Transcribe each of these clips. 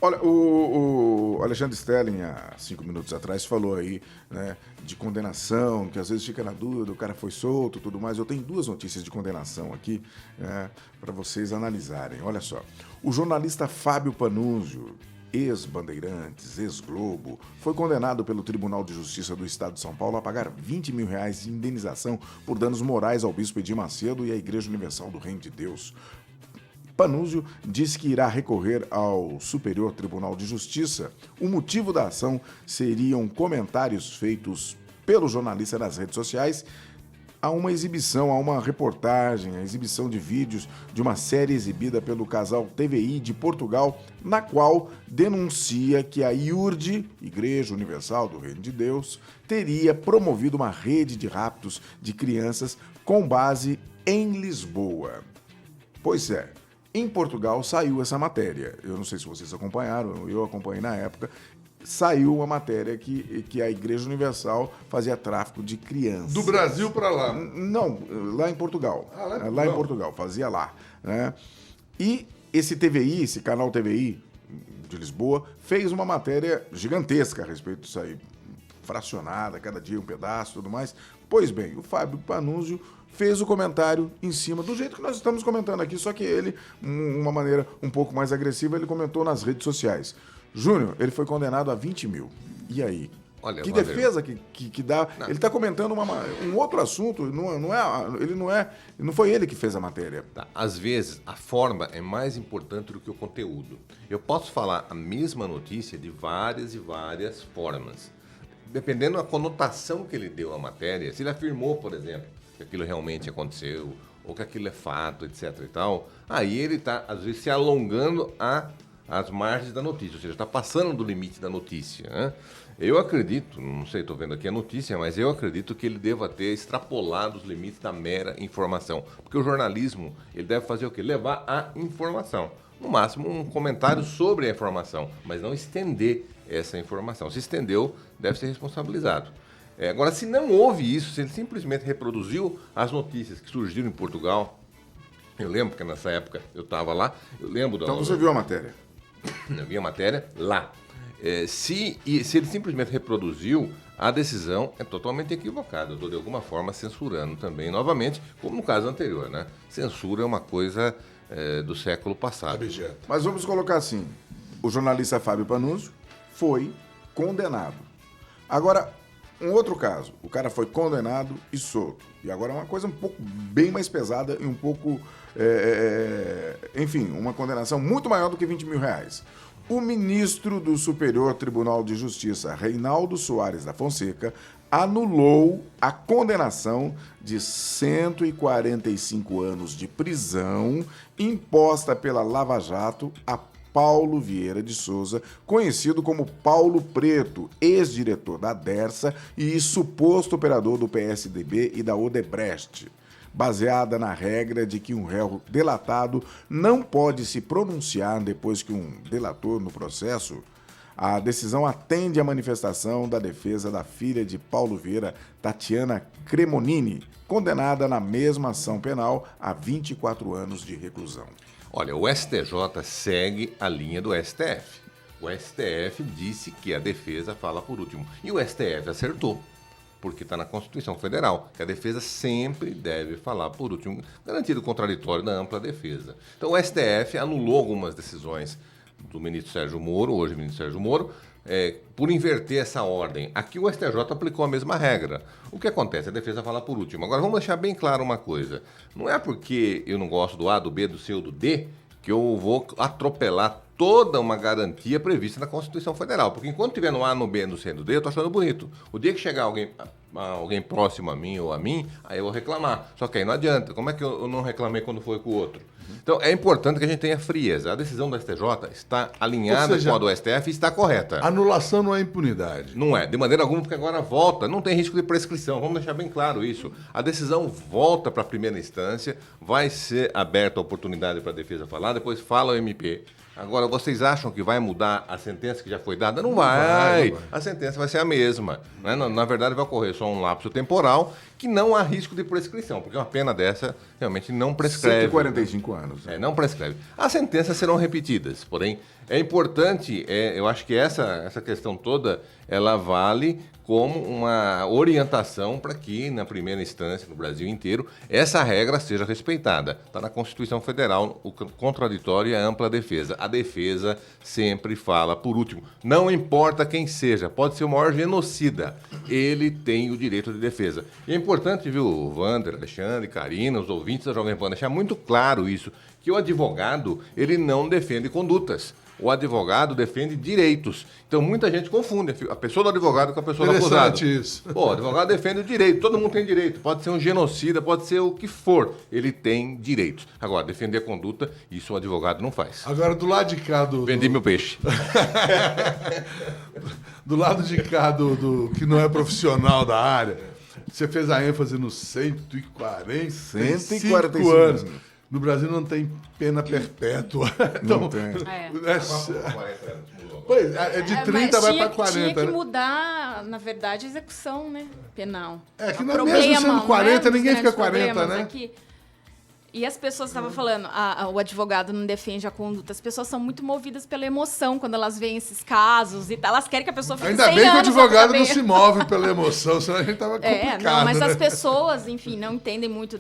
Olha, o Alexandre Stelling, há 5 minutos atrás, falou aí, né, de condenação, que às vezes fica na dúvida, o cara foi solto e tudo mais. Eu tenho 2 notícias de condenação aqui, né, para vocês analisarem. Olha só, o jornalista Fábio Panunzio, ex-Bandeirantes, ex-Globo, foi condenado pelo Tribunal de Justiça do Estado de São Paulo a pagar R$20 mil de indenização por danos morais ao bispo Edir Macedo e à Igreja Universal do Reino de Deus. Panunzio disse que irá recorrer ao Superior Tribunal de Justiça. O motivo da ação seriam comentários feitos pelo jornalista nas redes sociais a uma exibição, a uma reportagem, a exibição de vídeos de uma série exibida pelo casal TVI de Portugal, na qual denuncia que a IURD, Igreja Universal do Reino de Deus, teria promovido uma rede de raptos de crianças com base em Lisboa. Pois é. Em Portugal saiu essa matéria. Eu não sei se vocês acompanharam, eu acompanhei na época. Saiu uma matéria que a Igreja Universal fazia tráfico de crianças. Do Brasil para lá? Não, lá em Portugal. Lá em Portugal, fazia lá. Né? E esse TVI, esse canal TVI de Lisboa, fez uma matéria gigantesca a respeito disso aí. Fracionada, cada dia um pedaço e tudo mais. Pois bem, o Fábio Panunzio fez o comentário em cima, do jeito que nós estamos comentando aqui, só que ele, uma maneira um pouco mais agressiva, ele comentou nas redes sociais. Júnior, ele foi condenado a 20 mil. E aí? Olha, que defesa que dá? Não. Ele está comentando um outro assunto, não foi ele que fez a matéria. Tá. Às vezes, a forma é mais importante do que o conteúdo. Eu posso falar a mesma notícia de várias e várias formas. Dependendo da conotação que ele deu à matéria, se ele afirmou, por exemplo, que aquilo realmente aconteceu, ou que aquilo é fato, etc e tal, aí ele está, às vezes, se alongando às margens da notícia, ou seja, está passando do limite da notícia, né? Eu acredito, não sei, estou vendo aqui a notícia, mas eu acredito que ele deva ter extrapolado os limites da mera informação, porque o jornalismo, ele deve fazer o quê? Levar a informação. No máximo, um comentário sobre a informação, mas não estender essa informação. Se estendeu, deve ser responsabilizado. Agora, se não houve isso, se ele simplesmente reproduziu as notícias que surgiram em Portugal, eu lembro que nessa época eu estava lá, eu lembro... Então você viu a matéria? Eu vi a matéria lá. Se ele simplesmente reproduziu, a decisão é totalmente equivocada. Eu estou, de alguma forma, censurando também, novamente, como no caso anterior, né? Censura é uma coisa do século passado. Objeto. Mas vamos colocar assim, o jornalista Fábio Panunzio foi condenado. Agora, um outro caso, o cara foi condenado e solto. E agora é uma coisa um pouco bem mais pesada e um pouco, enfim, uma condenação muito maior do que R$20 mil. O ministro do Superior Tribunal de Justiça, Reinaldo Soares da Fonseca, anulou a condenação de 145 anos de prisão imposta pela Lava Jato a Paulo Vieira de Souza, conhecido como Paulo Preto, ex-diretor da Dersa e suposto operador do PSDB e da Odebrecht, baseada na regra de que um réu delatado não pode se pronunciar depois que um delator no processo. A decisão atende à manifestação da defesa da filha de Paulo Vieira, Tatiana Cremonini, condenada na mesma ação penal a 24 anos de reclusão. Olha, o STJ segue a linha do STF. O STF disse que a defesa fala por último. E o STF acertou, porque está na Constituição Federal, que a defesa sempre deve falar por último, garantido o contraditório da ampla defesa. Então o STF anulou algumas decisões do ministro Sérgio Moro, hoje ministro Sérgio Moro, por inverter essa ordem. Aqui o STJ aplicou a mesma regra. O que acontece? A defesa fala por último. Agora, vamos deixar bem claro uma coisa. Não é porque eu não gosto do A, do B, do C ou do D que eu vou atropelar toda uma garantia prevista na Constituição Federal. Porque enquanto tiver no A, no B, no C e no D, eu estou achando bonito. O dia que chegar alguém próximo a mim ou a mim, aí eu vou reclamar. Só que aí não adianta. Como é que eu não reclamei quando foi com o outro? Então, é importante que a gente tenha frieza. A decisão do STJ está alinhada com a do STF e está correta. Anulação não é impunidade. Não é, de maneira alguma, porque agora volta. Não tem risco de prescrição, vamos deixar bem claro isso. A decisão volta para a primeira instância, vai ser aberta a oportunidade para a defesa falar, depois fala o MP. Agora, vocês acham que vai mudar a sentença que já foi dada? Não vai. A sentença vai ser a mesma. Né? Na verdade, vai ocorrer só um lapso temporal que não há risco de prescrição, porque uma pena dessa realmente não prescreve. 145 anos. Não prescreve. As sentenças serão repetidas, porém, é importante, eu acho que essa questão toda, ela vale como uma orientação para que, na primeira instância, no Brasil inteiro, essa regra seja respeitada. Está na Constituição Federal, o contraditório e a ampla defesa. A defesa sempre fala por último. Não importa quem seja, pode ser o maior genocida, ele tem o direito de defesa. E é importante, viu, Wander, Alexandre, Karina, os ouvintes da Jovem Pan, deixar muito claro isso, que o advogado, ele não defende condutas. O advogado defende direitos. Então, muita gente confunde a pessoa do advogado com a pessoa do acusado. Isso. Pô, o advogado defende o direito. Todo mundo tem direito. Pode ser um genocida, pode ser o que for. Ele tem direitos. Agora, defender a conduta, isso o advogado não faz. Agora, do lado de cá Vendi meu peixe. Do lado de cá do que não é profissional da área, você fez a ênfase nos 145 anos. No Brasil não tem pena perpétua. Então, Não tem. Pois, de 30 vai para 40. Tinha que né? mudar, na verdade, a execução, né? Penal. É que O não é problema, mesmo sendo 40, né? ninguém Os fica grandes 40, problemas né? aqui. E as pessoas estavam falando, o advogado não defende a conduta. As pessoas são muito movidas pela emoção quando elas veem esses casos e tal. Elas querem que a pessoa fique Ainda 100 bem que o anos na advogado não cadeia. se move pela emoção, senão a gente tava complicado. Não, mas né? as pessoas, enfim, não entendem muito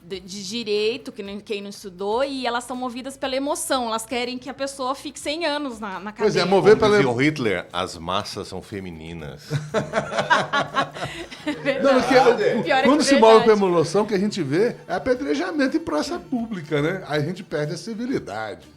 de direito, quem não estudou, e elas são movidas pela emoção. Elas querem que a pessoa fique 100 anos na cadeia. Pois é, mover Como pela dizia o Hitler, as massas são femininas. Não, porque Pior é que quando é se move verdade. pela emoção, o que a gente vê é apedrejamento em praça pública, né? Aí a gente perde a civilidade.